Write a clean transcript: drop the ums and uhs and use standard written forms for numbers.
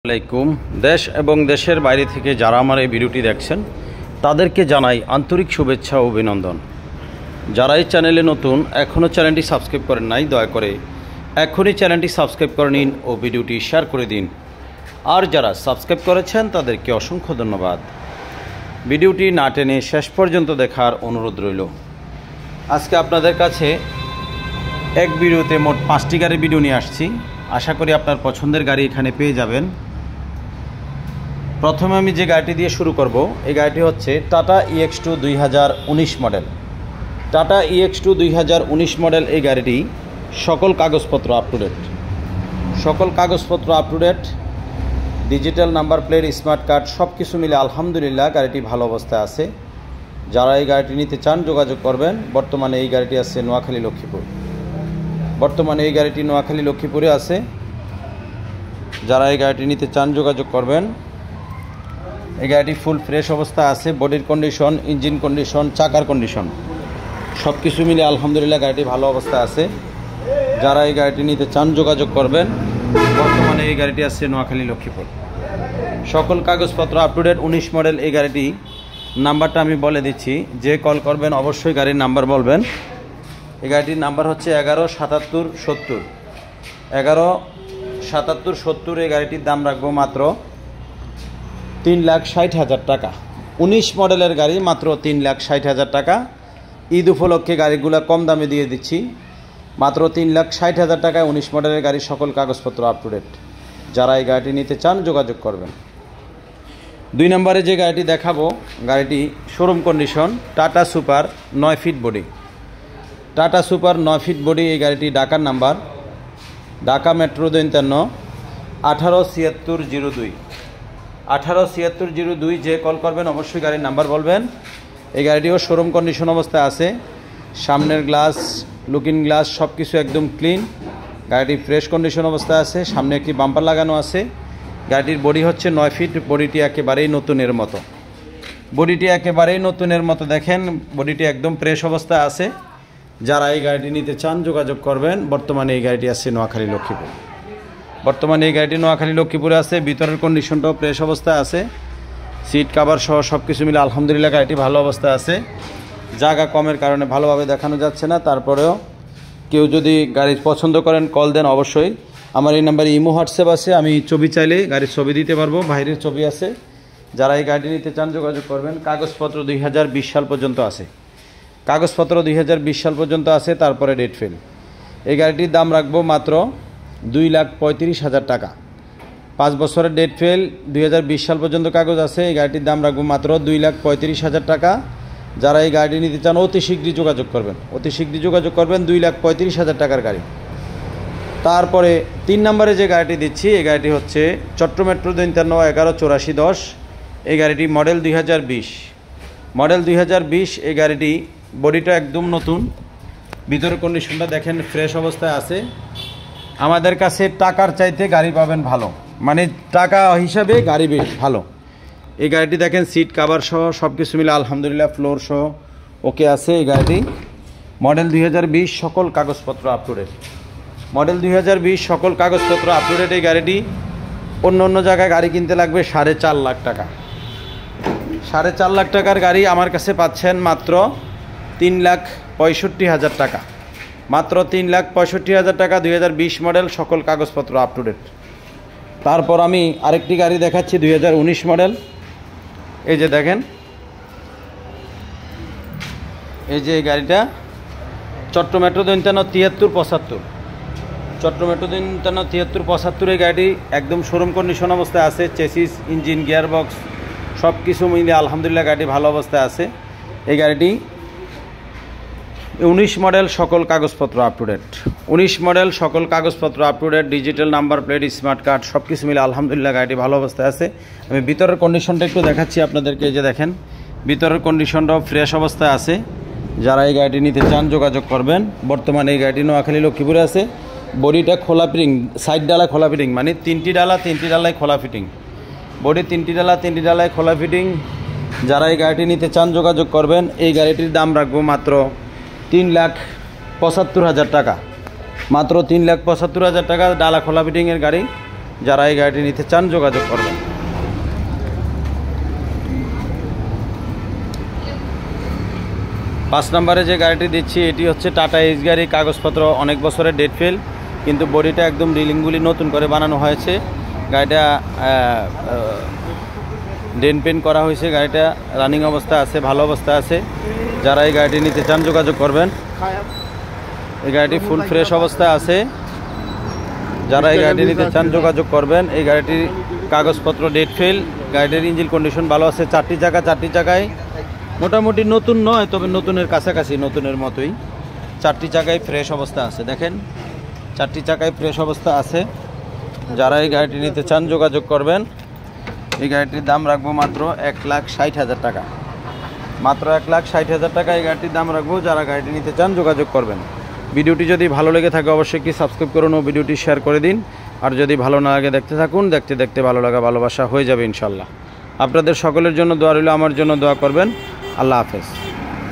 আসসালামাইকুম। দেশ এবং দেশের বাইরে থেকে যারা আমার এই ভিডিওটি দেখছেন তাদেরকে জানাই আন্তরিক শুভেচ্ছা ও অভিনন্দন। যারা এই চ্যানেলে নতুন, এখনও চ্যানেলটি সাবস্ক্রাইব করেন নাই, দয়া করে এখনই চ্যানেলটি সাবস্ক্রাইব করে নিন ও ভিডিওটি শেয়ার করে দিন। আর যারা সাবস্ক্রাইব করেছেন তাদেরকে অসংখ্য ধন্যবাদ। ভিডিওটি না টেনে শেষ পর্যন্ত দেখার অনুরোধ রইল। আজকে আপনাদের কাছে এক ভিডিওতে মোট 5টি গাড়ির ভিডিও নিয়ে আসছি। আশা করি আপনার পছন্দের গাড়ি এখানে পেয়ে যাবেন। প্রথমে আমি যে গাড়িটি দিয়ে শুরু করব, এই গাড়িটি হচ্ছে tata EX2 2019 model. Tata EX2 2019 model এই গাড়িটি সকল কাগজপত্র up to date, digital number plate, smart card সব কিছু মিলে আলহামদুলিল্লাহ গাড়িটি ভালো অবস্থায় আছে। যারা এই গাড়িটি নিতে চান যোগাযোগ করবেন। বর্তমানে এই গাড়িটি আছে নোয়াখালী লক্ষ্মীপুরে আছে। যারা এই গাড়িটি নিতে চান যোগাযোগ করবেন। এই গাড়িটি ফুল ফ্রেশ অবস্থায় আছে। বডির কন্ডিশন, ইঞ্জিন কন্ডিশন, চাকার কন্ডিশন সব কিছু মিলে আলহামদুলিল্লাহ গাড়িটি ভালো অবস্থায় আছে। যারা এই গাড়িটি নিতে চান যোগাযোগ করবেন। বর্তমানে এই গাড়িটি আছে নোয়াখালী লক্ষ্মীপুর। সকল কাগজপত্র আপ টু ডেট। 19 মডেল এই গাড়িটি। নাম্বারটা আমি বলে দিচ্ছি, যে কল করবেন অবশ্যই গাড়ির নাম্বার বলবেন। এই গাড়িটির নাম্বার হচ্ছে 117770। 117770। এই গাড়িটির দাম রাখবো মাত্র 3,60,000 টাকা। 19 মডেলের গাড়ি, মাত্র 3,60,000 টাকা। ঈদ উপলক্ষে গাড়িগুলো কম দামে দিয়ে দিচ্ছি, মাত্র 3,60,000 টাকায় 19 মডেলের গাড়ি, সকল কাগজপত্র আপ টু ডেট। যারা এই গাড়িটি নিতে চান যোগাযোগ করবেন। 2 নম্বরে যে গাড়িটি দেখাবো, গাড়িটি showroom condition, Tata super 9 feet body. Tata super 9 feet body. এই গাড়িটি ঢাকার নাম্বার, ঢাকা মেট্রো 53, 187602। 187602। যে কল করবেন অবশ্যই গাড়ির নাম্বার বলবেন। এই গাড়িটিও শোরুম কন্ডিশন অবস্থায় আছে। সামনের গ্লাস, লুকিং গ্লাস সব কিছু একদম ক্লিন। গাড়িটি ফ্রেশ কন্ডিশন অবস্থায় আছে। সামনে একটি বাম্পার লাগানো আছে। গাড়িটির বডি হচ্ছে 9 ফিট। বডিটি একেবারেই নতুনের মতো। দেখেন বডিটি একদম ফ্রেশ অবস্থায় আছে। যারা এই গাড়িটি নিতে চান যোগাযোগ করবেন। বর্তমানে এই গাড়িটি আছে নোয়াখালী লক্ষ্মীপুরে আছে। ভিতরের কন্ডিশনটাও ফ্রেশ অবস্থায় আছে। সিট কাভার সহ সব কিছু মিলে আলহামদুলিল্লাহ গাড়িটি ভালো অবস্থায় আছে। জায়গা কমের কারণে ভালোভাবে দেখানো যাচ্ছে না। তারপরেও কেউ যদি গাড়ি পছন্দ করেন কল দেন অবশ্যই। আমার এই নাম্বারে ইমো হোয়াটসঅ্যাপ আছে। আমি ছবি চাইলে গাড়ির ছবি দিতে পারবো, বাইরের ছবি আছে। যারা এই গাড়িটি নিতে চান যোগাযোগ করবেন। কাগজপত্র 2020 সাল পর্যন্ত আছে। তারপরে ডেট ফেল। এই গাড়িটির দাম রাখবো মাত্র 2,35,000 টাকা। 5 বছরের ডেট ফেল, 2020 সাল পর্যন্ত কাগজ আছে। এই গাড়িটির দাম রাখবো মাত্র 2,35,000 টাকা। যারা এই গাড়িটি নিতে চান অতি শীঘ্রই যোগাযোগ করবেন। 2,35,000 টাকার গাড়ি। তারপরে 3 নম্বরে যে গাড়িটি দিচ্ছি, এই গাড়িটি হচ্ছে চট্টগ্রাম মেট্রো 53, 118410। এই গাড়িটি মডেল 2020। এই গাড়িটি বডিটা একদম নতুন। ভিতরের কন্ডিশনটা দেখেন ফ্রেশ অবস্থায় আছে। আমাদের কাছে টাকার চাইতে গাড়ি পাবেন ভালো, মানে টাকা হিসাবে গাড়ি বেশ ভালো। এই গাড়িটি দেখেন সিট কাভার সহ সব কিছু মিলে আলহামদুলিল্লাহ ফ্লোর সহ ওকে আছে। এই গাড়িটি মডেল 2020, সকল কাগজপত্র আপ টু ডেট। এই গাড়িটি অন্য জায়গায় গাড়ি কিনতে লাগবে 4.5 লাখ টাকা। 4.5 লাখ টাকার গাড়ি আমার কাছে পাচ্ছেন মাত্র 3,65,000 টাকা। 3,65,000 টাকা। 2020 মডেল, সকল কাগজপত্র আপ টু ডেট। তারপর আমি আরেকটি গাড়ি দেখাচ্ছি 2019 মডেল। এই যে দেখেন, এই যে এই গাড়িটা চট্টগ্রাম মেট্রো 53 7375। এই গাড়িটি একদম শোরুম কন্ডিশন অবস্থায় আছে। চেসিস, ইঞ্জিন, গিয়ারবক্স সব কিছু মিলে আলহামদুলিল্লাহ গাড়িটি ভালো অবস্থায় আছে। এই গাড়িটি 19 মডেল, সকল কাগজপত্র up to date. Digital number plate, smart card সব কিছু মিলে আলহামদুলিল্লাহ গাড়িটি ভালো অবস্থায় আছে। আমি ভিতরের কন্ডিশনটা একটু দেখাচ্ছি আপনাদেরকে। এই যে দেখেন ভিতরের কন্ডিশনটাও ফ্রেশ অবস্থায় আছে। যারা এই গাড়িটি নিতে চান যোগাযোগ করবেন। বর্তমানে এই গাড়িটি নোয়াখালী লক্ষ্মীপুরে আছে। বডিটা খোলা ফিটিং, সাইড ডালা খোলা ফিটিং, মানে 3টি ডালায় খোলা ফিটিং। বডি 3টি ডালায় খোলা ফিটিং। যারা এই গাড়িটি নিতে চান যোগাযোগ করবেন। এই গাড়িটির দাম রাখবো মাত্র 3,75,000 টাকা। 3,75,000 টাকা। ডালা খোলা ফিটিংয়ের গাড়ি। যারা এই গাড়িটি নিতে চান যোগাযোগ করবেন। পাঁচ নম্বরে যে গাড়িটি দিচ্ছি এটি হচ্ছে টাটা এইচ গাড়ি। কাগজপত্র অনেক বছরের ডেট ফেল, কিন্তু বডিটা একদম রিলিংগুলি নতুন করে বানানো হয়েছে। গাড়িটা ডেন পেন করা হয়েছে, গাড়িটা রানিং অবস্থা আছে, ভালো অবস্থা আছে। যারা এই গাড়িটি নিতে চান যোগাযোগ করবেন। এই গাড়িটি ফুল ফ্রেশ অবস্থা আছে। যারা এই গাড়িটি নিতে চান যোগাযোগ করবেন। এই গাড়িটির কাগজপত্র ডেট ফেল, গাড়িটির ইঞ্জিন কন্ডিশন ভালো আছে। চারটি চাকায় মোটামুটি নতুন নয়, তবে নতুনের কাছাকাছি, নতুনের মতোই। চারটি চাকায় ফ্রেশ অবস্থা আছে, দেখেন চারটি চাকায় ফ্রেশ অবস্থা আছে। যারা এই গাড়িটি নিতে চান যোগাযোগ করবেন। এই গাড়িটির দাম রাখবো মাত্র 1,60,000 টাকা, মাত্র 1,60,000 টাকা এই গাড়িটির দাম রাখবো। যারা গাড়িটি নিতে চান যোগাযোগ করবেন। ভিডিওটি যদি ভালো লেগে থাকে অবশ্যই কি সাবস্ক্রাইব করুন ও ভিডিওটি শেয়ার করে দিন। আর যদি ভালো না লাগে দেখতে থাকুন, দেখতে দেখতে ভালো লাগা ভালোবাসা হয়ে যাবে ইনশাল্লাহ। আপনাদের সকলের জন্য দোয়া রইল, আমার জন্য দোয়া করবেন। আল্লাহ হাফেজ।